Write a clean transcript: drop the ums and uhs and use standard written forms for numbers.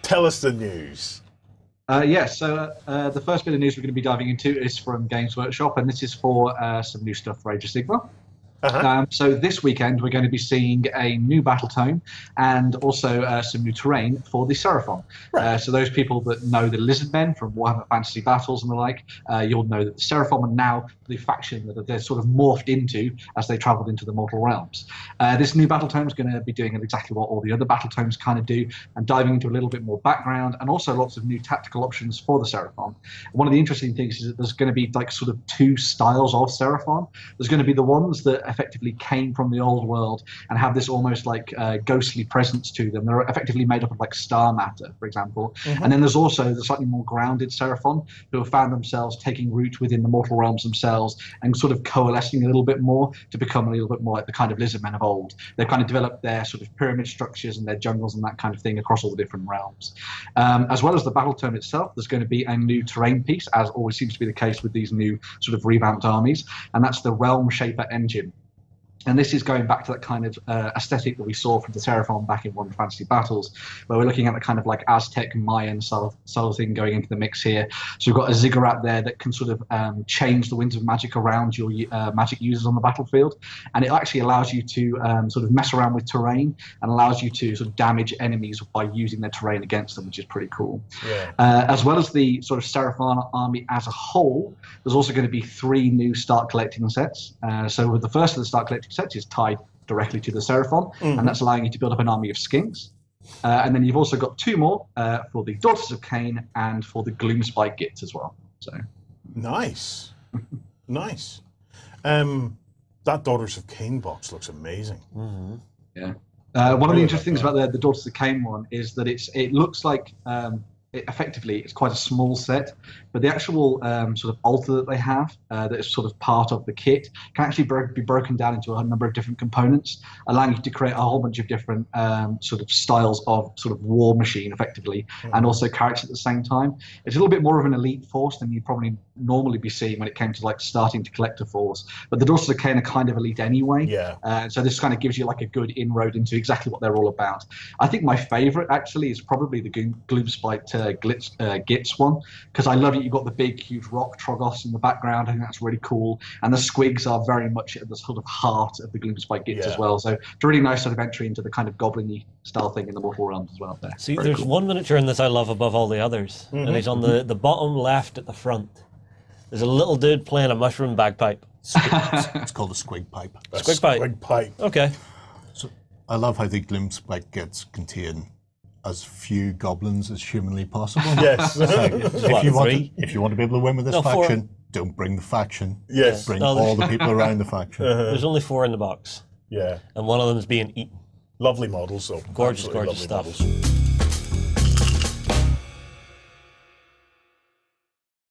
Tell us the news. So the first bit of news we're going to be diving into is from Games Workshop, and this is for some new stuff for Age of Sigmar. So this weekend we're going to be seeing a new battle tome and also some new terrain for the Seraphon. Right. So those people that know the Lizardmen from Warhammer Fantasy Battles and the like, you'll know that the Seraphon are now the faction that they're sort of morphed into as they travelled into the Mortal Realms. This new battle tome is going to be doing exactly what all the other battle tomes kind of do, and diving into a little bit more background and also lots of new tactical options for the Seraphon. One of the interesting things is that there's going to be like sort of two styles of Seraphon. There's going to be the ones that effectively came from the old world and have this almost like ghostly presence to them. They're effectively made up of like star matter, for example. And then there's also the slightly more grounded Seraphon who have found themselves taking root within the Mortal Realms themselves and sort of coalescing a little bit more to become a little bit more like the kind of Lizardmen of old. They've kind of developed their sort of pyramid structures and their jungles and that kind of thing across all the different realms. As well as the battle tome itself, there's going to be a new terrain piece, as always seems to be the case with these new sort of revamped armies, and that's the Realm Shaper engine. And this is going back to that kind of aesthetic that we saw from the Seraphon back in Warhammer Fantasy Battles, where we're looking at the kind of like Aztec, Mayan style thing going into the mix here. So we've got a ziggurat there that can sort of change the winds of magic around your magic users on the battlefield. And it actually allows you to sort of mess around with terrain and allows you to sort of damage enemies by using their terrain against them, which is pretty cool. Yeah. As well as the sort of Seraphon army as a whole, there's also going to be 3 new start collecting sets. So with the first of the start collecting sets is tied directly to the Seraphon, and that's allowing you to build up an army of skinks. And then you've also got 2 more for the Daughters of Cain and for the Gloomspike Gits as well. So nice. Nice. That Daughters of Cain box looks amazing. Yeah. One of the interesting things about the Daughters of Cain one is that it looks like effectively it's quite a small set, but the actual sort of altar that they have that is sort of part of the kit can actually be broken down into a number of different components, allowing you to create a whole bunch of different sort of styles of sort of war machine effectively, and also characters at the same time. It's a little bit more of an elite force than you'd probably normally be seeing when it came to like starting to collect a force, but the Daughters of Cain are kind of elite anyway. So this kind of gives you like a good inroad into exactly what they're all about. I think my favorite actually is probably the Gloomspike Gits one, because I love it. You've got the big huge rock Troggos in the background. I think that's really cool, and the squigs are very much at the sort of heart of the Gloomspike Gits as well. So it's a really nice sort of entry into the kind of goblin-y style thing in the Mortal Realms as well there. See, very there's cool. one miniature in this I love above all the others, and he's on the bottom left at the front. There's a little dude playing a mushroom bagpipe. It's called a squig pipe. Squig pipe. Squig pipe. Okay. So I love how the Gloomspike Gits contain as few goblins as humanly possible. Yes. So if you want to be able to win with this No, 4. faction, don't bring the faction. Yes. Bring No, all the people around the faction. There's only 4 in the box, Yeah. and one of them is being eaten. Lovely models, though. Gorgeous, Absolutely gorgeous lovely stuff. models.